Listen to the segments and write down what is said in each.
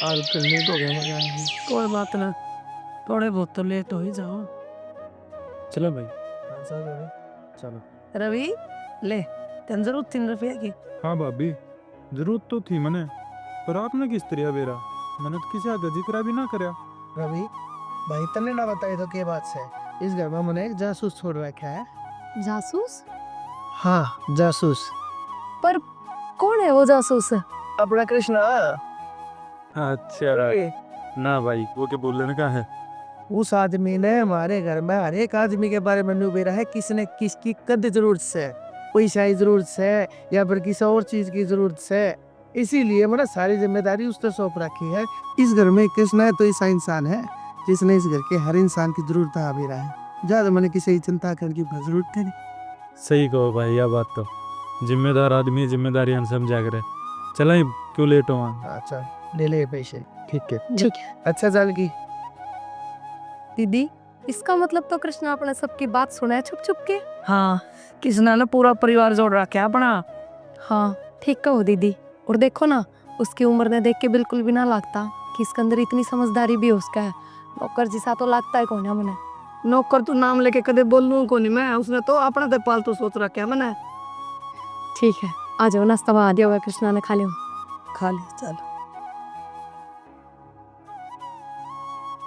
आजकल लेट हो गया मैं। कोई बात ना, थोड़े बहुत तो लेट हो ही जाओ। चलो भाई। हाँ, सब है। चलो। रवि, ले, तेन जरूरत 3 रुपया की। हाँ भाभी, जरूरत तो थी मने, पर आपने किस तरह बेरा, मैंने तो किसी आगे जिक्र भी ना करया। रवि भाई, तने ना बताए तो के बात से इस घर में मैंने एक जासूस छोड़ रखा है। जासूस? हाँ, जासूस। पर कौन है वो जासूस? अपना कृष्णा। अच्छा ना भाई, वो क्या बोलने का है। उस आदमी ने हमारे घर में हर एक आदमी के बारे में नुबेरा है, किसने किसकी कद जरूरत है, पैसा की जरूरत है या फिर किसी और चीज की जरूरत है। इसीलिए मैंने सारी जिम्मेदारी उस पर सौंप रखी है। इस घर में कृष्णा है तो ऐसा इंसान है जिसने इस घर के हर इंसान की जरूरत आ भी रहा है। ज्यादा मैंने किसी की चिंता करने की जरूरत नहीं। सही कहो भाई, यह बात तो जिम्मेदार आदमी जिम्मेदारी हम समझा करे। चला ही क्यों लेट हुआ। अच्छा, ले ले पैसे। ठीक है। ठीक है। अच्छा चल की। दीदी, इसका मतलब तो कृष्णा अपने सबकी बात सुना है छुप छुप के। हाँ, कृष्णा ने पूरा परिवार जोड़ रखा है अपना। हाँ, ठीक कहो दीदी। और देखो ना, उसकी उम्र ने देख के बिल्कुल भी ना लगता कि इसके अंदर इतनी समझदारी भी उसका है। नौकर जिसा तो लगता है कौन है मैंने। नौकर तू नाम लेके कदे बोलूं को नहीं मैं, उसने तो अपना तो पालतू सोच रखा है मैंने। ठीक है, आ जाओ, नाश्ता बना दिया हुआ कृष्णा ने, खा लियो। खा ले चल।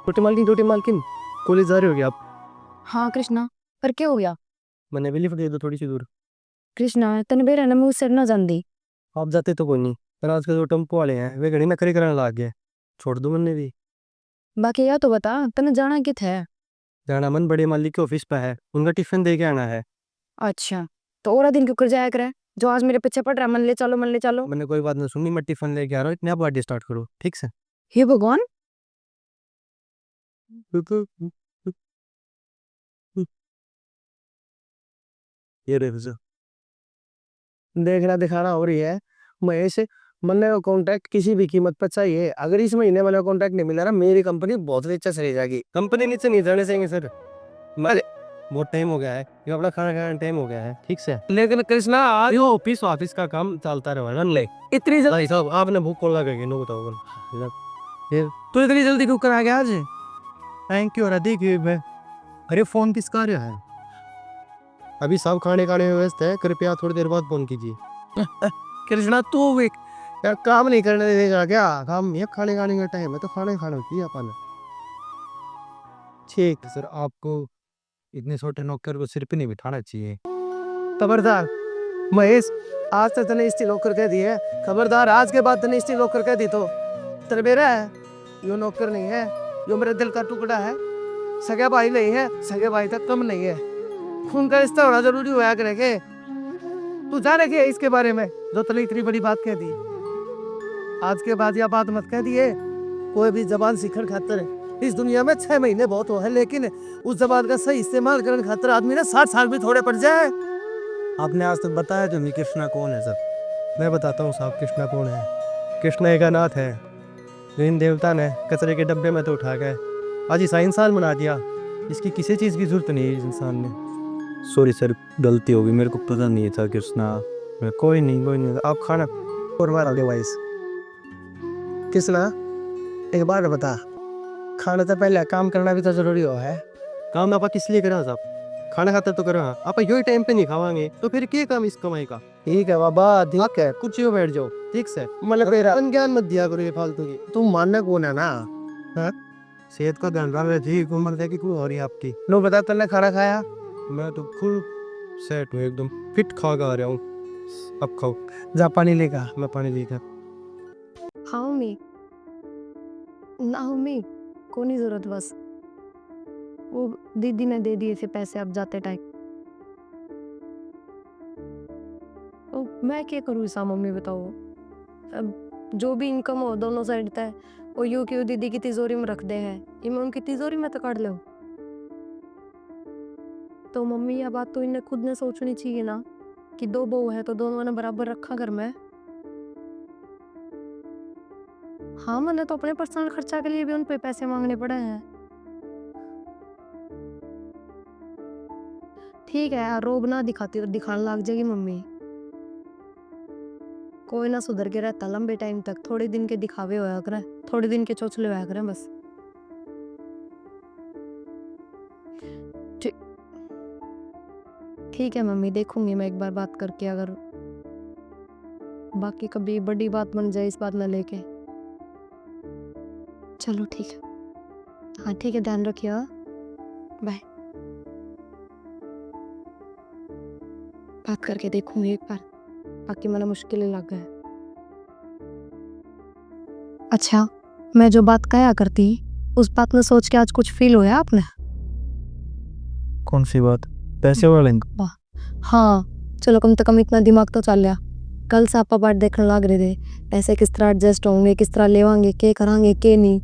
छोटी मालकिन, कॉलेज जा रहे हो क्या आप? हाँ कृष्णा, पर क्या हो गया? मैंने भी लिफ्ट दे दो थोड़ी सी दूर। कृष्णा, तने बेरा ना मुँह सिर ना जानदी। आप जाते तो कोई नहीं, पर आजकल जो टेम्पो वाले हैं वे घड़ी नखरे करने लग गए। छोड़ दो मैंने भी। बाकी या तो बता, तने जाना कित है? जाना मन बड़े मालिक के ऑफिस पे है, उनका टिफिन दे के आना है। अच्छा, तो और दिन क्यों कर जाया करे? जो आज मेरे पीछे पड़ रहा है, मन ले चलो मन ले चलो। मैंने कोई बात नहीं सुनी, मैं टिफिन लेके आ रहा हूँ, इतने आप गाड़ी स्टार्ट करो ठीक से। हे भगवान, ये रहे भैया। देखना दिखाना हो रही है महेश। मैंने कॉन्ट्रैक्ट किसी भी कीमत पर चाहिए। अगर इस महीने वाला कॉन्ट्रैक्ट नहीं मिला ना, मेरी कंपनी बहुत नीचे चली जाएगी। कंपनी नीचे नहीं जाने देंगे सर। मैं बहुत टाइम हो गया है, ये अपना खाना खाने टाइम हो गया है ठीक से। लेकिन कृष्णा आज यो ऑफिस का काम चलता रहेगा ना। इतनी जल्दी साहब आपने भूख कॉल लगा के नो बताओ फिर तो इतनी जल्दी क्यों करा गया आज? Thank you Radhika. अरे फोन किसका आ रहा है? अभी सब खाने खाने में व्यस्त है, कृपया थोड़ी देर बाद फोन कीजिए। कृष्णा तू भी यार काम नहीं करने देगा क्या? काम ये खाने खाने का टाइम है तो खाने खाना होती है अपन। ठीक है सर, आपको इतने छोटे नौकर को सिर पे नहीं बिठाना चाहिए। खबरदार महेश, आज तक तने स्टील नौकर कह दी है। खबरदार आज के बाद तने स्टील नौकर कह दी तो तेरे मेरा है। यो नौकर नहीं है, यो मेरे दिल का टुकड़ा है। सगे भाई नहीं है, सगे भाई तक कम नहीं है। खून का रिश्ता होना जरूरी हुआ करे के? तू जाने के इसके बारे में जो तने इतनी बड़ी बात कह दी। आज के बाद यह बात मत कह दिए। कोई भी जबान सीखर खातर इस दुनिया में 6 महीने बहुत हो है, लेकिन उस जबान का सही इस्तेमाल करने खातर आदमी ने 60 साल भी थोड़े पड़ जाए। आपने आज तक बताया तो नहीं कृष्णा कौन है सर। मैं बताता हूँ साहब कृष्णा कौन है। कृष्णा एक अनाथ है जो इन देवता ने कचरे के डब्बे में तो उठा गए, आज ऐसा इंसान बना दिया। इसकी किसी चीज़ की जरूरत नहीं है इस इंसान ने। सॉरी सर, गलती होगी, मेरे को पता नहीं था कृष्णा। कोई नहीं, आप खाना और मारा डिवाइस। कृष्णा एक बार बता, खाना तो पहले काम करना भी तो जरूरी हो है। काम आप किस लिए करा साहब? खाना खाते तो करा, आप यही टाइम पे नहीं खावांगे तो फिर क्या काम इस कमाई का? ठीक है बाबा, ठीक है, कुछ ही बैठ जाओ ठीक से। मतलब ज्ञान मत दिया करो ये फालतू की। तुम मानना कौन है ना? हाँ? सेहत का ध्यान रखना ठीक, उम्र देखी कोई हो रही है आपकी। लो बता, तुमने खाना खाया? मैं तो फुल सेट हूँ, एकदम फिट खा के आ रहा हूँ। अब खाओ, जा पानी लेगा। मैं पानी लेकर। हाँ मम्मी, ना मम्मी, को नहीं जरूरत, बस वो दीदी ने दे दिए थे पैसे अब जाते टाइम। तो मैं क्या करूँ ऐसा मम्मी बताओ? अब जो भी इनकम हो दोनों साइड तय वो यूं क्यों दीदी की तिजोरी में रख दे है, ये मैं उनकी तिजोरी में तो काट लूं। तो मम्मी यह बात तो इन्हें खुद ने सोचनी चाहिए ना कि 2 बहू है तो दोनों ने बराबर रखा घर में। हाँ, मैंने तो अपने पर्सनल खर्चा के लिए भी उन पे पैसे मांगने पड़े हैं। ठीक है यार, रोब ना दिखाती तो दिखाने लग जाएगी मम्मी। कोई ना सुधर के रहता लंबे टाइम तक, थोड़े दिन के दिखावे होया करे, थोड़े दिन के चोचले होया करे बस। ठीक ठीक है मम्मी, देखूंगी मैं एक बार बात करके, अगर बाकी कभी बड़ी बात बन जाए इस बात में लेके। चलो ठीक है, हाँ ठीक है, ध्यान रखिए, हाँ? बाय। बात करके देखूंगी एक बार, बाकी मला मुश्किल लग गया। अच्छा, मैं जो बात कहा करती उस बात में सोच के आज कुछ फील होया आपने? कौन सी बात? पैसे वाले? हाँ, चलो कम से कम इतना दिमाग तो चल लिया। कल से आपा बाट देखने लग रहे थे, पैसे किस तरह एडजस्ट होंगे, किस तरह लेवांगे, के करांगे के नहीं।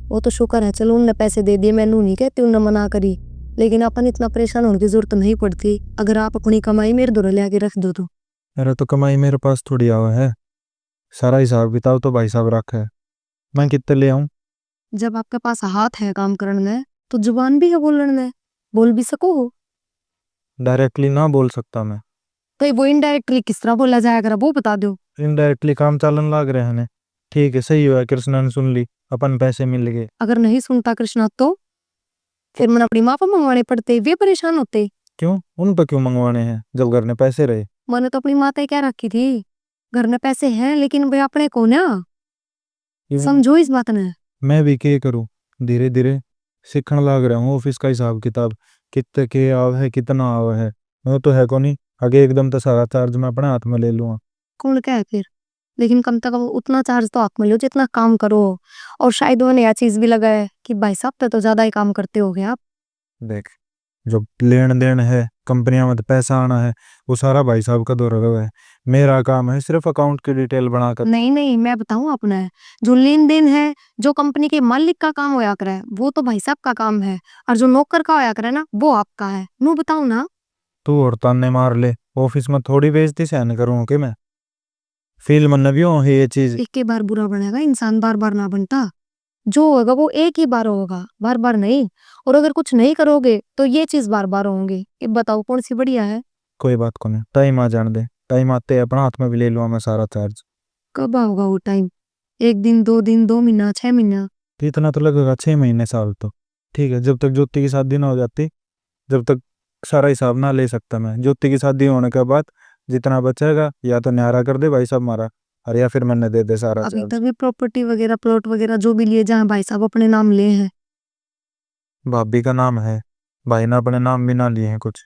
वो तो शुक्र है, चलो उनने पैसे दे दिए, मैनू नहीं कहती उनने मना करी, लेकिन अपन इतना परेशान होने की जरूरत नहीं पड़ती अगर आप अपनी कमाई मेरे दोरे ले आके रख दो तो। अरे तो कमाई मेरे पास थोड़ी आवा है, सारा हिसाब किताब तो भाई साहब रखा है, मैं कितने ले आऊं? जब आपके पास हाथ है काम करने में तो जुबान भी है बोलने में, बोल भी सको हो। डायरेक्टली ना बोल सकता मैं, तो वो इनडायरेक्टली किस तरह बोला जाएगा वो बता दो। इनडायरेक्टली काम चालन लग रहे हैं। ठीक है, सही हुआ कृष्णा ने सुन ली, अपन पैसे मिल गए। अगर नहीं सुनता कृष्णा तो फिर मैंने अपनी माँ पर मंगवाने पड़ते, वे परेशान होते। क्यों? उन पर क्यों मंगवाने हैं जब घर ने पैसे रहे? मैंने तो अपनी माता क्या रखी थी, घर में पैसे हैं लेकिन वे अपने को ना समझो इस बात ने। मैं भी क्या करूं, धीरे धीरे सीखने लग रहा हूँ ऑफिस का हिसाब किताब, कितने के आव है कितना आव है। मैं तो है को नहीं, आगे एकदम तो सारा चार्ज मैं अपने हाथ में ले लूंगा। कौन क्या है फिर, लेकिन कम से कम उतना चार्ज तो हाथ में लो जितना काम करो। और शायद वो नया चीज भी लगा है कि भाई साहब तो ज्यादा ही काम करते हो गए आप। देख, जो लेन देन है कंपनियां में तो पैसा आना है, वो सारा भाई साहब का दौरा हुआ है। मेरा काम है सिर्फ अकाउंट की डिटेल बनाकर। नहीं नहीं, मैं बताऊं अपना है, जो लेन देन है, जो कंपनी के मालिक का काम होया करे वो तो भाई साहब का काम है, और जो नौकर का होया करे ना वो आपका है। नो बताऊं ना। तू और ताने मार ले, ऑफिस में थोड़ी बेइज्जती सहन करूँ कि मैं? फील मन भी हो है ये चीज। एक के बार बुरा बनेगा इंसान, बार बार ना बनता। जो होगा वो एक ही बार होगा, बार बार नहीं। और अगर कुछ नहीं करोगे तो ये चीज बार बार होंगी। ये बताओ कौन सी बढ़िया है? कोई बात को नहीं, टाइम आ जाने दे, टाइम आते अपना हाथ में भी ले लूंगा मैं सारा चार्ज। कब आओगा वो टाइम? एक दिन, 2 महीना, 6 महीना? तो इतना तो लगेगा 6 महीने साल तो। ठीक है, जब तक ज्योति की शादी ना हो जाती, जब तक सारा हिसाब ना ले सकता मैं। ज्योति की शादी होने के बाद जितना बचेगा या तो न्यारा कर दे भाई साहब मारा, और या फिर मैंने दे दे सारा अभी चार्ज। तक भी प्रॉपर्टी वगैरह प्लॉट वगैरह जो भी लिए जहाँ भाई साहब अपने नाम ले हैं। भाभी का नाम है, भाई ने अपने नाम भी ना लिए हैं कुछ।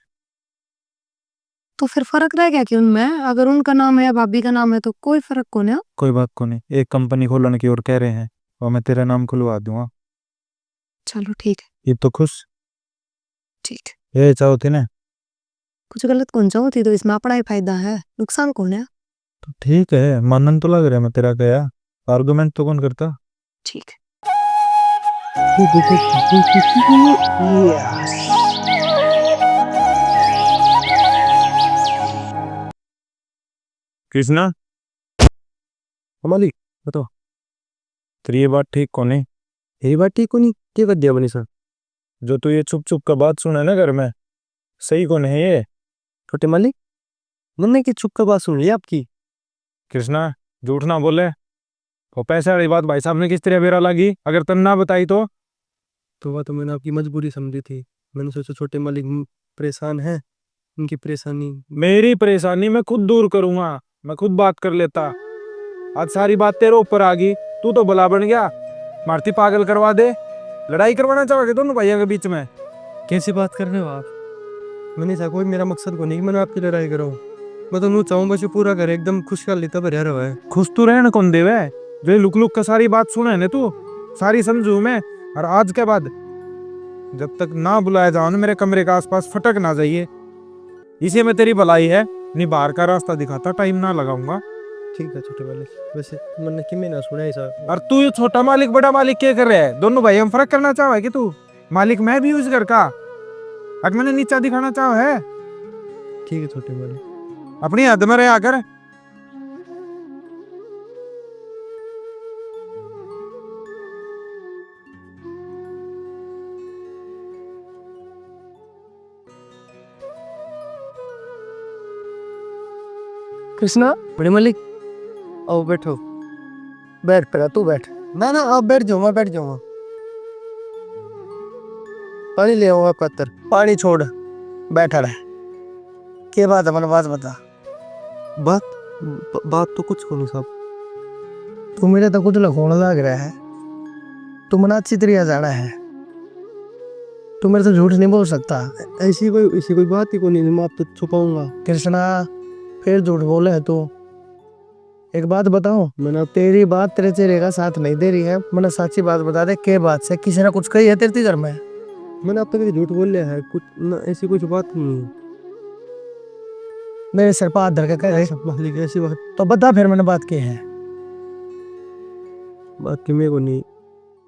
तो फिर फर्क रह गया कि उनमें, अगर उनका नाम है या भाभी का नाम है तो कोई फर्क कौन है। कोई बात को नहीं, एक कंपनी खोलने की ओर कह रहे हैं, और मैं तेरा नाम खुलवा दूंगा। चलो ठीक है। ये तो खुश ठीक है, ये चाहो थी ना। कुछ गलत कौन सा होती तो इसमें अपना ही फायदा है, नुकसान कौन है। तो ठीक है, मानन तो लग रहा है मैं तेरा गया, आर्गुमेंट तो कौन करता। ठीक है। कृष्णा, मालिक बताओ। तेरी ये बात ठीक कौन है? यही बात ठीक होनी क्या कर दिया बनी सर? जो तू ये चुप चुप का बात सुना है ना घर में, सही कौन है ये? छोटे मालिक, मम्मी की चुप का बात सुन लिया आपकी। कृष्णा, झूठ ना बोले। वो पैसे वाली बात भाई साहब ने किस तरह बेरा लगी, अगर तन ना बताई तो? वह तो मैंने आपकी मजबूरी समझी थी, मैंने सोचा छोटे मालिक परेशान है, उनकी परेशानी। मेरी परेशानी मैं खुद दूर करूंगा, मैं खुद बात कर लेता। आज सारी बात तेरे ऊपर आ गई, तू तो भला बन गया, मारती पागल करवा दे। लड़ाई करवाना चाहोगे दोनों भाइयों के बीच में? कैसी बात कर रहे हो आप? मैंने ऐसा कोई मेरा मकसद को नहीं कि मैंने आपकी लड़ाई कराऊं। मैं तो नू चाहूँ बस ये पूरा करे एकदम खुशहाली तब रह रहा है। खुश तू रहने कौन देवे, जो लुक लुक का सारी बात सुना है ना तू, सारी समझू मैं। और आज के बाद जब तक ना बुलाया जाओ ना मेरे कमरे के आसपास, फटक ना जाइए। इसे में तेरी भलाई है, नहीं बाहर का रास्ता दिखाता, टाइम ना लगाऊंगा। ठीक है छोटे मालिक, वैसे मैंने कि ना सुना ही सर। और तू ये छोटा मालिक बड़ा मालिक क्या कर रहा है? दोनों भाई हम फर्क करना चाहो है कि तू मालिक मैं भी यूज कर का, अगर मैंने नीचा दिखाना चाहो है? ठीक है छोटे मालिक। अपनी हद में रहा कर। कृष्णा, बड़े मालिक, आओ बैठो। बैठ पड़ा, तू बैठ। ना ना आप बैठ जाओ, मैं बैठ जाऊंगा। पानी ले आऊंगा पत्थर। पानी छोड़, बैठा रहे। क्या बात है, बात बता। बात तो कुछ नहीं साहब। तू मेरे तो कुछ लखोण लग रहा है। तू मना अच्छी तरीके जाना है। तू मेरे से झूठ नहीं बोल सकता। ऐसी कोई बात ही को नहीं, मैं आप तो छुपाऊंगा। कृष्णा फिर झूठ बोले है तू। एक बात बताऊं, मैंने तेरी बात तेरे चेहरे का साथ नहीं दे रही है। मैंने सच्ची बात बता दे, के बात से किसी ने कुछ कही है तेरे घर में? मैंने अब तक झूठ बोल लिया है, कुछ न, ऐसी कुछ बात नहीं। मेरे सिर पर हाथ धर के कह रहे ऐसी बात तो बता, फिर मैंने बात की है। बात की मेरे को नहीं,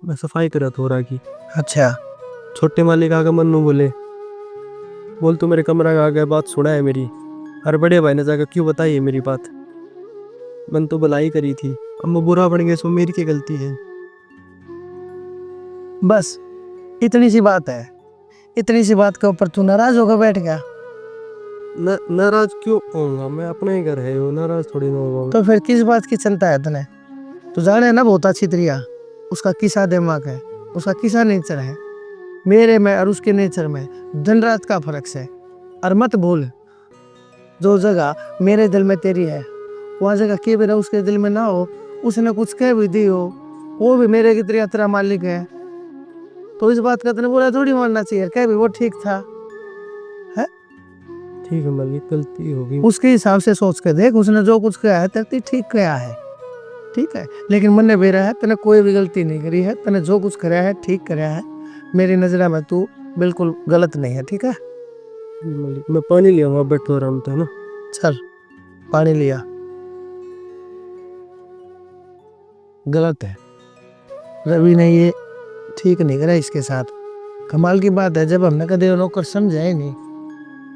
मैं सफाई करा थोड़ा की। अच्छा, छोटे मालिक आगे मन्नू बोले, बोल तू मेरे कमरा का आगे बात सुना है मेरी। और बड़े भाई ने जाकर क्यों बताई है मेरी बात? मैंने तो भलाई करी थी, अब मैं बुरा बन गया, सो मेरी क्या गलती है? बस इतनी सी बात है। इतनी सी बात के ऊपर तू नाराज होकर बैठ गया। नाराज क्यों होऊंगा? मैं अपना ही घर है, नाराज थोड़ी ना होगा। तो फिर किस बात की चिंता है तने? तू जाने ना बहुत अच्छी तरीका उसका किसा दिमाग है, उसका किसा नेचर है। मेरे में और उसके नेचर में दिन रात का फर्क है। और मत भूल, जो जगह मेरे दिल में तेरी है, वह जगह के मेरा उसके दिल में ना हो, उसने कुछ कह भी दी हो, वो भी मेरे की तरह तेरा मालिक है। तो इस बात का तने बोला थोड़ी मानना चाहिए, कह भी वो ठीक था। है ठीक है मालिक, गलती होगी। उसके हिसाब से सोच के देख, उसने जो कुछ कहा है तेरे ठीक कहा है, ठीक है। लेकिन मन बेरा है, तने कोई भी गलती नहीं करी है। तने जो कुछ कराया है ठीक कराया है। मेरी नजर में तू बिल्कुल गलत नहीं है, ठीक है। मैं पानी लिया वहाँ बैठो आराम से, ना। चल पानी लिया। गलत है, रवि ने ये ठीक नहीं करा इसके साथ। कमाल की बात है, जब हमने कदे नौकर समझा ही नहीं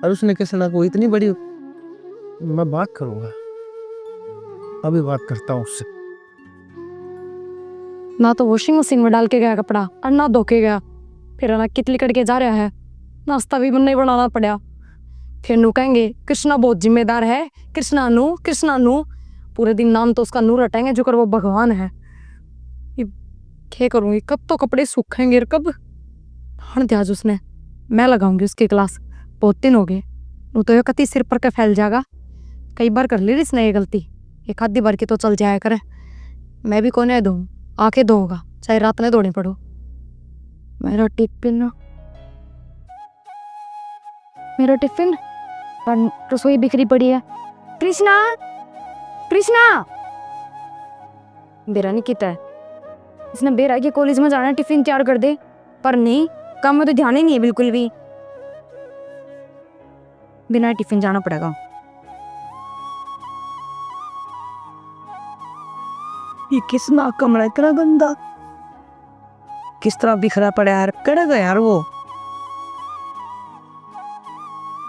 और उसने कृष्णा को इतनी बड़ी। मैं बात करूंगा, अभी बात करता हूँ उससे। ना तो वॉशिंग मशीन में डाल के गया कपड़ा और ना धो के गया। फिर ना कितली करके जा रहा है, नाश्ता भी नहीं बनाना पड़ा। फिर नू कहेंगे कृष्णा बहुत जिम्मेदार है, कृष्णा नू पूरे दिन नाम तो उसका नू रटेंगे, जो कर वो भगवान है। क्या करूंगी, कब तो कपड़े सूखेंगे, कब हण त्याज उसने। मैं लगाऊंगी उसकी क्लास, बहुत दिन हो गए। नू तो ये कति सिर पर के फैल जाएगा। कई बार कर ली इसने ये गलती, एक आधी बार की तो चल जाया करे। मैं भी कोने दो आके धोगा, चाहे रात ने धोनी पड़ो। मेरा टिफिन पर रसोई बिखरी पड़ी है। कृष्णा बेरा नहीं किता है इसने। बेरा के कॉलेज में जाना, टिफिन तैयार कर दे। पर नहीं, काम में तो ध्यान ही नहीं है बिल्कुल भी। बिना टिफिन जाना पड़ेगा। ये किसना कमरा इतना गंदा, किस तरह बिखरा पड़ा यार, कड़ेगा यार वो।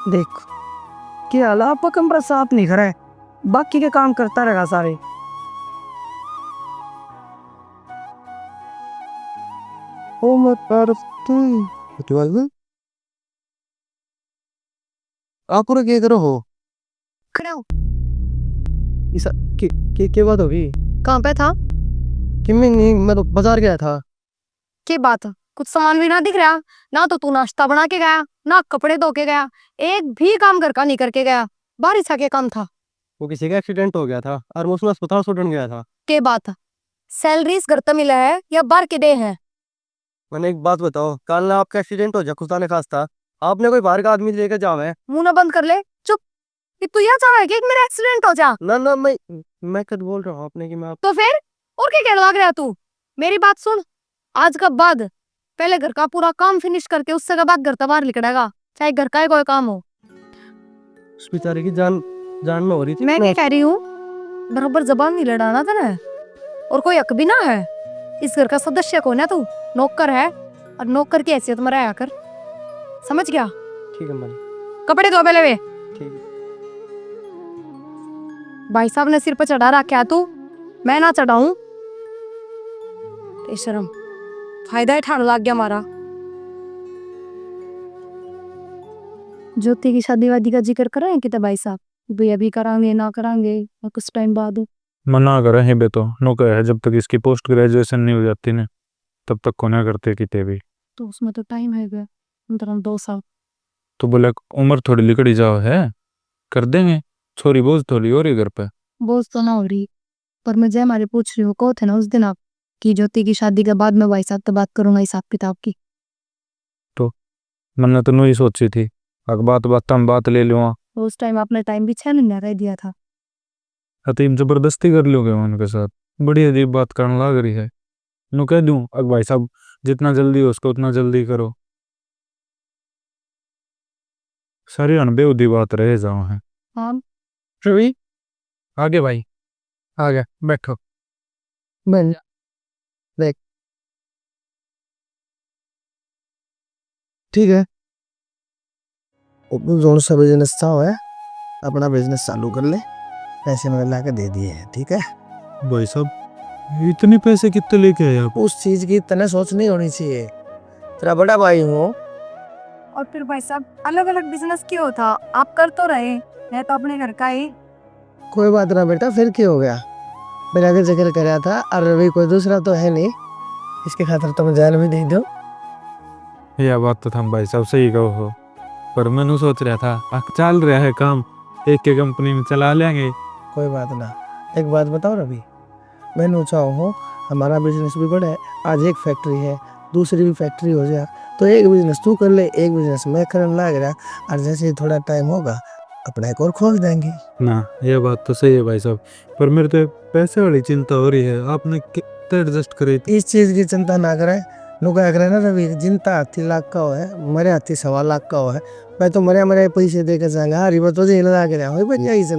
देख क्या हाल, आपका कमरा साफ नहीं करा है, बाकी के काम करता रहेगा सारे। ओ मत आप क्या करो हो? खड़ा हो। इसा के बात होगी? कहाँ पे था? कि मैं तो बाजार गया था। के बात, कुछ सामान भी ना दिख रहा। ना तो तू नाश्ता बना के गया, ना कपड़े धो के गया, एक भी काम घर का नहीं करके गया। बारिश का क्या काम था? वो किसी का एक्सीडेंट हो गया था और मैं उसमें अस्पताल छोड़ने गया था। के बात, सैलरी इस घर तो मिला है या बाहर के दे है? मैंने एक बात बताओ, कल ना आपका एक्सीडेंट हो जाए खुदा ने खास्ता, आपने कोई बाहर का आदमी लेकर जावे? मुंह ना बंद कर ले, चुप। कि तू यह चाह रहा है कि मेरा एक्सीडेंट हो जा? ना मैं कद बोल रहा हूँ आपने कि मैं तो फिर और क्या कहने लग रहा तू? मेरी बात सुन, आज का बाद पहले घर का पूरा काम फिनिश करके उससे के बाद घर से बाहर निकलेगा, चाहे घर का ही कोई काम हो। उस बेचारे की जान में हो रही थी। मैं क्या कह रही हूँ, बराबर जबान नहीं लड़ाना था ना। और कोई हक भी ना है। इस घर का सदस्य कौन है तू? नौकर है, और नौकर की हैसियत में रहा कर, समझ गया? ठीक है मालिक। कपड़े धो पहले वे। ठीक है। भाई साहब ने सिर पर चढ़ा रखा है, तू मैं ना चढ़ाऊं? शर्म, फायदा ही ठाण लग गया हमारा। ज्योति की शादी वादी का जिक्र करें कि भाई साहब, भाई अभी करांगे ना करांगे और कुछ टाइम बाद? मना करे है बे तो नो कहे जब तक इसकी पोस्ट ग्रेजुएशन नहीं हो जाती ना तब तक को ना करते किते भी। तो उसमें तो टाइम है गे, मतलब 2 साल। तो बोले उम्र थोड़ी लिकड़ी जाओ है, कर देंगे, छोरी बोझ थोड़ी हो रही घर पे। बोझ तो ना हो रही, पर मैं जय मारे पूछ रही हूँ, कहो थे ना उस दिन आप कि ज्योति की शादी के बाद मैं भाई साहब से बात करूंगा हिसाब किताब की। तो मैंने तो नहीं सोची थी, अगर बात बात हम बात ले लूँ तो उस टाइम आपने टाइम भी 6 महीने रह दिया था। हतीम जबरदस्ती कर लोगे उनके साथ, बड़ी अजीब बात करने लग रही है। नु कह दूं अगर भाई साहब जितना जल्दी हो उसको उतना जल्दी करो, सारी अनबेउदी बात रह जाओ है। हाँ। रवि आगे भाई। आ गया, बैठो, बन जा, देख। ठीक है, जोन सा बिजनेस था है, अपना बिजनेस चालू कर ले, पैसे मैंने ला के दे दिए हैं, ठीक है। भाई साहब इतने पैसे कितने लेके आए आप? उस चीज की तने सोच नहीं होनी चाहिए, तेरा बड़ा भाई हूँ। और फिर भाई साहब अलग अलग बिजनेस क्यों था, आप कर तो रहे, मैं तो अपने घर का ही। कोई बात ना बेटा, फिर क्या हो गया, मेरा आगे जिक्र कराया था, और रवि कोई दूसरा तो है नहीं, इसके खातिर तुम जान भी दे दो। यह बात तो हम भाई साहब सही कहो हो, पर मैंने सोच रहा था चल रहा है काम, एक के कंपनी में चला लेंगे। कोई बात ना, एक बात बताओ रवि, मैं चाहूँ हूँ हमारा बिजनेस भी बढ़े, आज एक फैक्ट्री है, दूसरी भी फैक्ट्री हो जाए, तो एक बिजनेस तू कर ले, एक बिजनेस मैं करने लग रहा, और जैसे ही थोड़ा टाइम होगा अपना एक और खोल देंगे। ना यह बात तो सही है भाई साहब, पर मेरे तो पैसे वाली चिंता हो रही है, आपने कितना एडजस्ट करे। इस चीज की चिंता ना करें, नुका करे ना रवि, जिनता हाथी लाख का हो है, मरे हाथी 1.25 लाख का हो है, मैं तो मरे मरे पैसे दे के जाऊंगा, हरी बात तो लगा के रहा हूँ यही से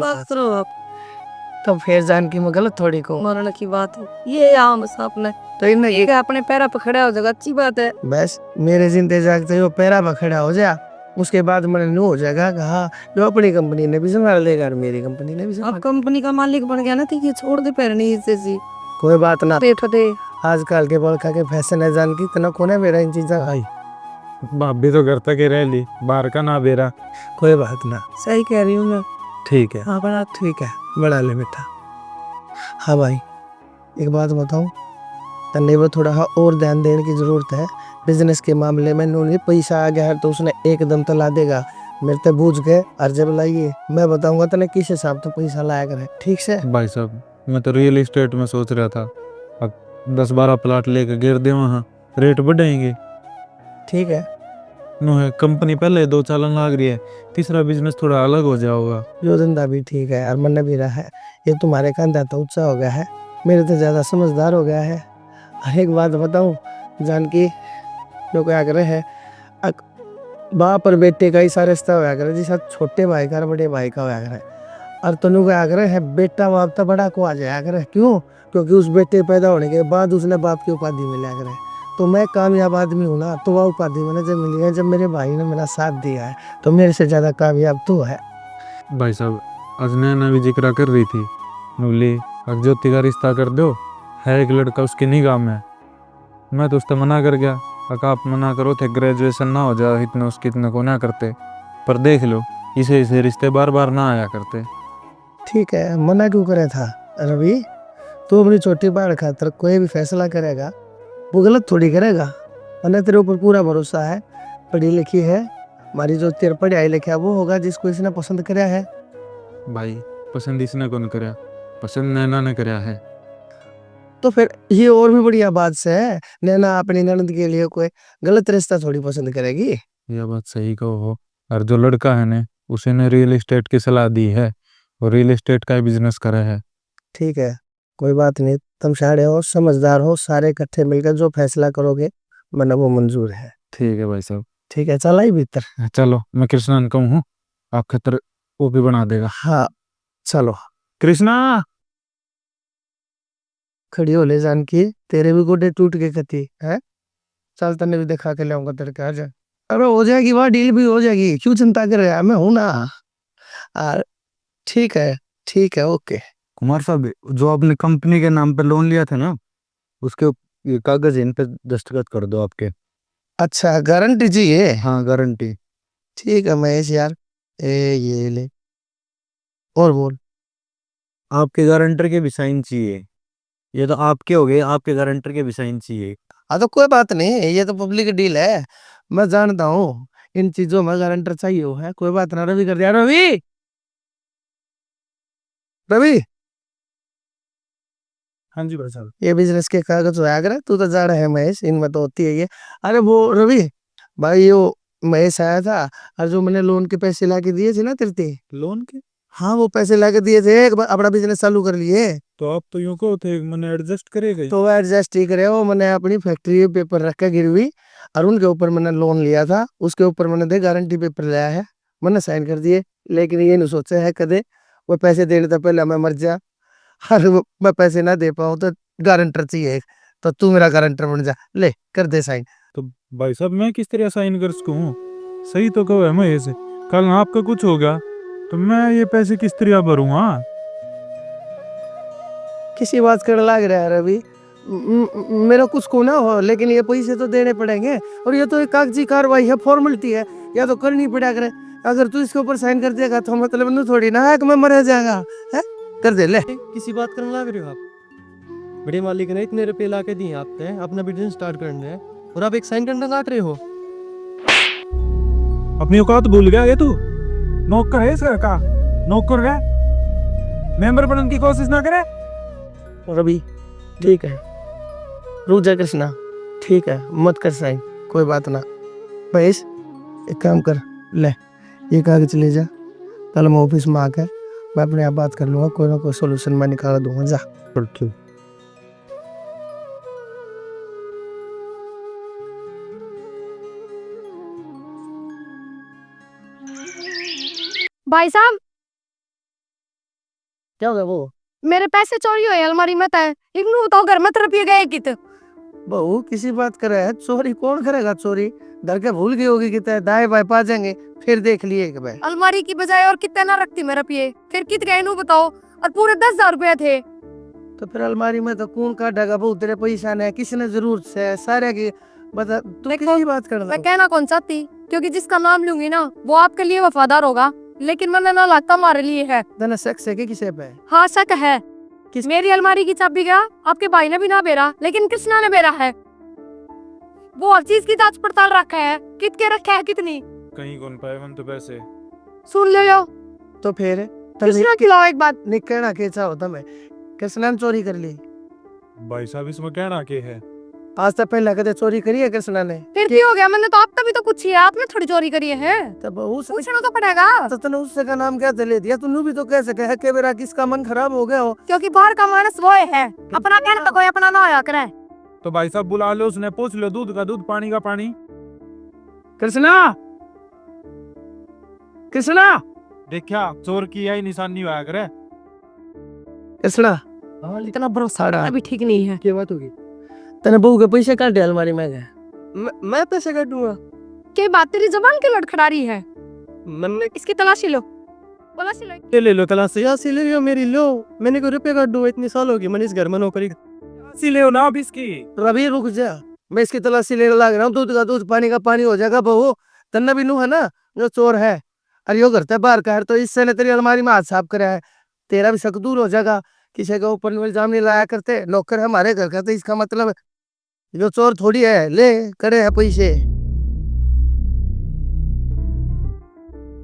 तो फिर जान की मैं गलत थोड़ी को मरने की बात है ये आम आपने, तो इन्हें ये अपने पैरों पर खड़ा हो जाएगा, अच्छी बात है। बस मेरे जिंदे जागते वो पैरा पर खड़ा हो जा, उसके बाद मैंने नो हो जाएगा कि हाँ जो अपनी कंपनी ने भी संभाल लेगा और मेरी कंपनी ने भी अब संभाल। कंपनी का मालिक बन गया ना, तो ये छोड़ दे पैरनी से सी कोई बात ना, पेट दे। आजकल के बड़का के फैशन है, जान की इतना कोने मेरा इन चीजा भाई। भाभी तो घर तक ही रह ली, बाहर का ना बेरा। कोई बात ना, सही कह रही हूँ मैं। ठीक है, हाँ बड़ा ठीक है, बड़ा ले बेटा। हाँ भाई, एक बात बताऊं, तन्ने वो थोड़ा हाँ और ध्यान देने की जरूरत है, बिजनेस के मामले में उन्होंने पैसा आ गया है तो उसने एकदम तो ला देगा, मेरे ते बूझ गए और जब लाइए मैं बताऊंगा तने किस हिसाब से पैसा लाया करे, ठीक से। भाई साहब मैं तो रियल एस्टेट में सोच रहा था, अब 10-12 प्लाट लेके गिर दे वहाँ, रेट बढ़ाएंगे। ठीक है, नो है कंपनी पहले 2 चालन लाग रही है, तीसरा बिजनेस थोड़ा अलग हो जाओगा। जो धंधा भी ठीक है और मन भी रहा है, ये तुम्हारे कंधा तो ऊंचा हो गया है, मेरे तो ज्यादा समझदार हो गया है। और एक बात बताऊं जानकी, जो क्या करे है, बाप और बेटे का ही सारा रिश्ता होया करे, जिस छोटे भाई का और बड़े भाई का होया करे, और तनु क्या करे है बेटा बाप तो बड़ा को आ जाया करे, क्यों, क्योंकि उस बेटे पैदा होने के बाद उसने बाप की उपाधि मिला करे, तो मैं कामयाब आदमी हूँ ना, तो वह उपाधि मैंने जब मिली है, जब मेरे भाई ने मेरा साथ दिया है, तो मेरे से ज्यादा कामयाब तू है। भाई साहब आज नैना भी जिक्र कर रही थी, नूली अब ज्योति का रिश्ता कर दो, है एक लड़का उसकी निगाह में। मैं तो उससे मना कर गया, अका आप मना करो थे, ग्रेजुएशन ना हो जाए इतने उसकी इतने को ना करते, पर देख लो इसे रिश्ते बार बार ना आया करते। ठीक है, मना क्यों करे था रवि, तू अपनी छोटी बाढ़ खातर कोई भी फैसला करेगा वो गलत थोड़ी करेगा, मैंने तेरे ऊपर पूरा भरोसा है, पढ़ी लिखी है, हमारी जो तेरे पढ़ाई लिखा वो होगा जिसको इसने पसंद कराया है। भाई पसंद इसने कौन कराया, पसंद नैना ने कराया है। तो फिर ये और भी बढ़िया बात से है, नैना अपनी ननद के लिए कोई गलत रिश्ता थोड़ी पसंद करेगी। यह बात सही कहो हो, और जो लड़का है ने उसे ने रियल एस्टेट की सलाह दी है, और रियल एस्टेट का बिजनेस करा है। ठीक है, कोई बात नहीं, तुम सारे हो समझदार हो, सारे इकट्ठे मिलकर जो फैसला करोगे मैंने वो मंजूर है। ठीक है भाई साहब। ठीक है, चल आई भीतर। चलो मैं कृष्णा ने कहूँ आप खतर वो भी बना देगा। हाँ चलो, कृष्णा खड़ी हो ले जानकी, तेरे भी गोडे टूट के कती है, चल तने भी दिखा के लाऊंगा तेरे के, आजा। अरे हो जाएगी, वह डील भी हो जाएगी, क्यों चिंता कर रहा है, मैं हूं ना। आ, ठीक है, ठीक है, ओके। कुमार साहब जो आपने कंपनी के नाम पे लोन लिया था ना, उसके ये कागज इन पे दस्तखत कर दो आपके। अच्छा गारंटी चाहिए, हाँ गारंटी। ठीक है महेश यार, ए ये ले, और बोल। आपके गारंटर के भी साइन चाहिए। ये तो आपके हो गए, आपके गारंटर के भी साइन चाहिए। हाँ तो कोई बात नहीं, ये तो पब्लिक डील है, मैं जानता हूँ इन चीजों में गारंटर चाहिए हो है। कोई बात ना, रवि कर दिया। रवि, रवि, हाँ जी भाई साहब। ये बिजनेस के कागज होया करे, तू तो जा रहा है महेश, इनमें तो होती है ये। अरे वो रवि भाई, यो महेश आया था, और जो मैंने लोन के पैसे ला के दिए थे ना तेरे ते, लोन के? हाँ वो पैसे ला के दिए थे, अपना बिजनेस चालू कर लिए। तो आप तो यूं को थे, मैंने एडजस्ट करेगा ही। तो वो एडजस्ट ठीक रहे हो, मैंने अपनी फैक्ट्री पे पेपर रख के गिरवी, और उनके ऊपर मैंने लोन लिया था, उसके ऊपर मैंने दे गारंटी पेपर लिया है, मैंने साइन कर दिए। लेकिन ये नहीं सोचा है कदे वो पैसे देने से पहले मैं मर जा, और मैं पैसे ना दे पाऊँ तो गारंटर चाहिए एक, तो तू मेरा गारंटर बन जा, ले कर दे साइन। तो भाई साहब मैं किस तरह साइन कर सकूं? सही तो कहो है मैं ऐसे, कल आपका कुछ होगा तो मैं ये पैसे किस तरह भरूंगा? किसी बात कर लाग रहा है रवि, मेरा कुछ को ना हो, लेकिन ये पैसे तो देने पड़ेंगे, और ये तो एक कागजी कार्रवाई है, फॉर्मेलिटी है, या तो करनी पड़ा करे। अगर तू इसके ऊपर साइन कर देगा तो मतलब नहीं थोड़ी ना है कि मैं मर जाएगा है। कर दे ले। किसी बात करने लग रहे हो आप? बड़े मालिक ने इतने रुपए ला के दिए आपने अपना बिजनेस स्टार्ट करने है, और आप एक साइन करने लग रहे हो? अपनी औकात भूल गया ये तू? नौकर है इसका का? नौकर है, मेंबर बनने की कोशिश ना करे। रवि ठीक है, रुक जा कृष्णा, ठीक है मत कर साइन, कोई बात ना। महेश एक काम कर, ले ये कागज ले जा, कल मैं ऑफिस में आकर मैं अपने आप बात कर लूंगा, कोई ना कोई सोल्यूशन मैं निकाल दूंगा, जा। भाई साहब, क्या हो गया वो? मेरे पैसे चोरी हुए अलमारी में तय, इग्नू बताओ घर में रुपये गए कित। बहू किसी बात करे है, चोरी कौन करेगा चोरी? डर के भूल गई होगी कि दाएं बाएं पा जाएंगे, फिर देख लिए कि भाई। अलमारी की बजाय और कितने ना रखती मैं रुपये, फिर कित गए नू बताओ, और पूरे 10,000 रुपए थे। तो फिर अलमारी में तो कौन काटेगा बहू, तेरे पैसा ने किसने जरूरत से सारे की, बता तू किसी बात कर मैं कहना कौन चाहती, क्योंकि जिसका नाम लूंगी ना वो आपके लिए वफादार होगा, लेकिन मैंने ना लगता हमारे लिए है। तना शक से कि किसे पे? हाँ शक है, मेरी अलमारी की चाबी गया आपके भाई ने भी ना बेरा, लेकिन कृष्णा ने बेरा है। वो हर चीज की जांच पड़ताल रखा है, कित के रखा है कितनी, कहीं कौन पाए मन तो पैसे। सुन ले लो। तो फिर कृष्णा खिलाओ एक बात। निकलना कैसा होता मैं, कृष्णा ने चोरी कर ली? भाई साहब इसमें कहना के है? आज तक पहले कदे चोरी करी है कृष्णा ने? फिर क्या हो गया, मैंने तो आपका भी तो कुछ ही है, आपने थोड़ी चोरी करी है। तो बहू से पूछना तो पड़ेगा, तो तने उससे का नाम क्या ले दिया? तू भी तो कह सके है कि मेरा किसका मन खराब हो गया हो। क्योंकि बाहर का मानस वो है, अपना कहना तो कोई अपना ना होया करे। तो भाई साहब बुला लो, उसने पूछ लो, दूध का दूध पानी का पानी। कृष्णा, कृष्णा, देखा चोर की यही निशानी हुआ करे। कृष्णा, इतना भरोसा अभी ठीक नहीं है। क्या बात होगी? तने बहू के पैसे काट दे अलमारी में गए। मैं पैसे काटूंगा? क्या बात तेरी जबान क्यों लड़खड़ा रही है? मैंने इसकी तलाशी लो, तलाशी लो। ले लो तलाशी, यहाँ ले लो मेरी, लो मैंने को रुपये काट दो, इतनी साल होगी मैंने इस घर में नौकरी। सी ले ना अब इसकी। रवि रुक जा, मैं इसकी तलाशी लेने लग रहा हूँ। दूध का दूध पानी का पानी हो जाएगा बहू। तन्ना भी नू है ना जो चोर है, अरे यो करता है बाहर का है, तो इससे ने तेरी अलमारी में हाथ साफ करा है, तेरा भी शक दूर हो जाएगा। किसी का ऊपर इल्जाम नहीं लाया करते, नौकर है हमारे घर का, तो इसका मतलब जो चोर थोड़ी है, ले करे है पैसे।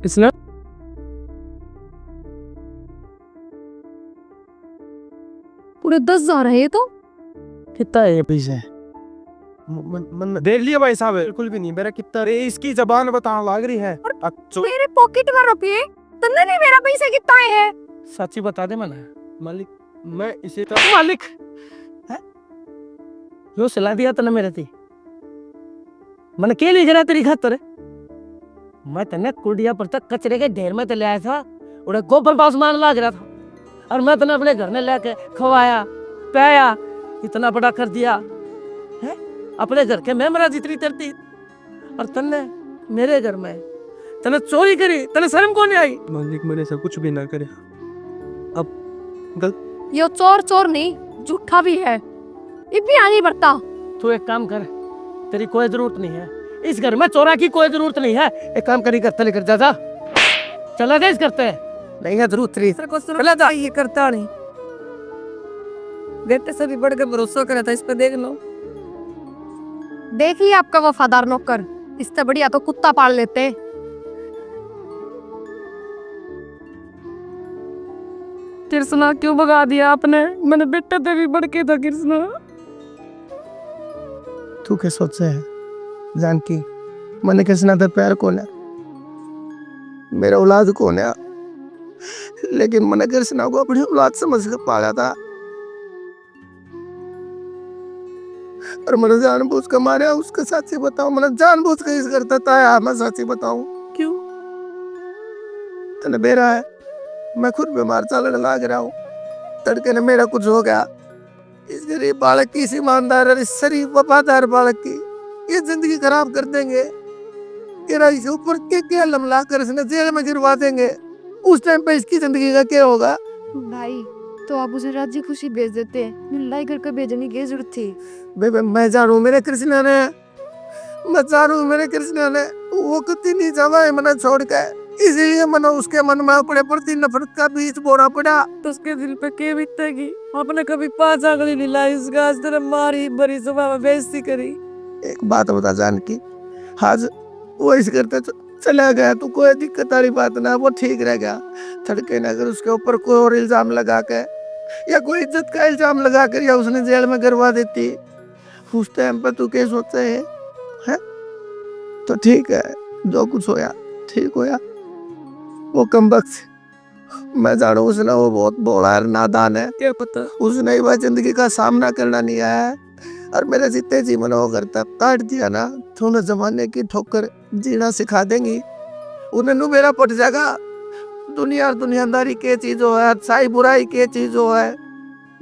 इसने पूरे 10,000 है ये तो। कितना है ये पैसे? देख लिया भाई साहब, बिल्कुल भी नहीं मेरा कितना। अरे इसकी जबान बताने लग रही है। मेरे पॉकेट में रुपये, तन्ने नहीं मेरा पैसे कितना है? सच्ची बता दे मैंने। मालिक मैं इसे तो मालिक है जो सिला दिया तने मेरे ती, मैंने के लिए जरा तेरी खातर मैं तने कुड़िया पर तक कचरे के ढेर में ले आया था, उड़े गोबर पास मान लाग रहा था, और मैं तने अपने घर में लेके खवाया पाया, इतना बड़ा कर दिया है अपने घर के मेहमान जितनी तरती, और तने मेरे घर में तने चोरी करी, तने शर्म कौन नहीं आई? मालिक मैंने सब कुछ भी ना करे। अब गलत ये चोर चोर नहीं झूठा भी है, इतनी आगे बढ़ता। तू एक काम कर, तेरी कोई जरूरत नहीं है इस घर में, चोरा की कोई जरूरत नहीं है। एक काम करी, करते लेकर जा, चला जा इस करते, नहीं है जरूरत थी तेरे को सुना था ये करता नहीं, बेटे से भी बढ़ के भरोसा करा था इस पे, देख लो। देखिए आपका वफादार नौकर, इससे बढ़िया तो कुत्ता पाल लेते। कृष्णा क्यों भगा दिया आपने? मैंने बेटे से भी बढ़ के था कृष्णा। तू क्या सोचे है जानकी, मैंने कृष्णा ते प्यार कौन है, मेरा औलाद कौन है, लेकिन मैंने कृष्णा को अपनी औलाद समझ कर पाला था और मैंने जानबूझ कर मारा उसके। साथी बताऊं, मैंने जानबूझ कर इस करता था। मैं साथी बताऊं क्यों? तने बेरा है, मैं खुद बीमार चलने लग रहा हूँ, तड़के ने मेरा कुछ हो गया। इस गरीब बालक की, इस ईमानदार और इस शरीफ वफादार बालक की ये जिंदगी खराब कर देंगे। तेरा इस ऊपर के लमला कर इसने जेल में गिरवा देंगे। उस टाइम पे इसकी जिंदगी का क्या होगा? भाई तो आप उसे राजी खुशी भेज देते, लड़ाई करके भेजने की जरूरत थी। बेबे मैं जानू मेरे कृष्णा ने, मैं जानू मेरे कृष्णा ने वो कति नहीं जावा है मना छोड़ के, इसलिए मना उसके मन में अपने प्रति नफरत का बीज बोना पड़ा। तो उसके दिल पे के बीतेगी? आपने कभी 5 आंगली नहीं लाई उसका, आज तेरे मारी बड़ी सभा में बेइज्जती करी। एक बात बता जानकी, आज वो इस करते चला गया तो कोई दिक्कत वाली बात ना, वो ठीक रह गया। तड़के ने अगर उसके ऊपर कोई और इल्जाम लगा के या कोई इज्जत का इल्जाम लगा कर या उसने जेल में करवा देती, उस टाइम पर तू क्या सोचते है? तो ठीक है, जो कुछ होया ठीक होया। वो कमबख्त मैं जानू उसने, वो बहुत भोला है, नादान है, क्या पता उसने वह जिंदगी का सामना करना नहीं आया है और मेरे जितने जीवन वो करता काट दिया ना, तो उन्हें जमाने की ठोकर जीना सिखा देंगी। उन्हें नु मेरा पट जाएगा दुनिया और दुनियादारी के चीजों है, अच्छाई बुराई के चीजों है।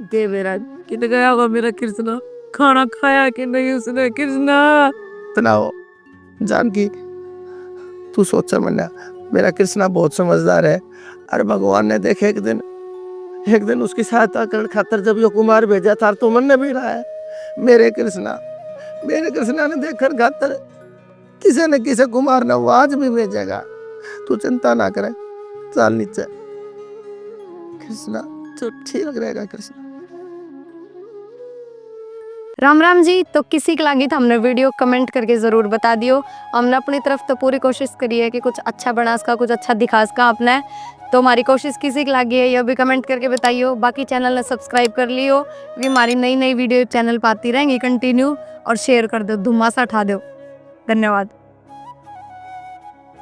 दे मेरा किधर गया होगा मेरा कृष्णा? खाना खाया कि नहीं उसने? कृष्णा तनाव जानकी तू सोचा मना, मेरा कृष्णा बहुत समझदार है और भगवान ने देखे एक दिन उसकी सहायता कर खातर जब यो कुमार भेजा था तो मन ने भी रहा है। मेरे कृष्णा ने देखकर खातर किसी न किसी कुमार ने वो आज भी भेजेगा। तू चिंता ना करे, चल नीचे कृष्णा, तो ठीक रहेगा कृष्णा। राम राम जी। तो किसी के लगी तो हमने वीडियो कमेंट करके ज़रूर बता दियो। हमने अपनी तरफ तो पूरी कोशिश करी है कि कुछ अच्छा बना सका, कुछ अच्छा दिखा सका आपने। तो हमारी कोशिश किसी की लगी है ये भी कमेंट करके बताइयो। बाकी चैनल ने सब्सक्राइब कर लियो क्योंकि हमारी नई वीडियो चैनल पर आती रहेंगी कंटिन्यू। और शेयर कर दो, धुम्मासा उठा दो। धन्यवाद।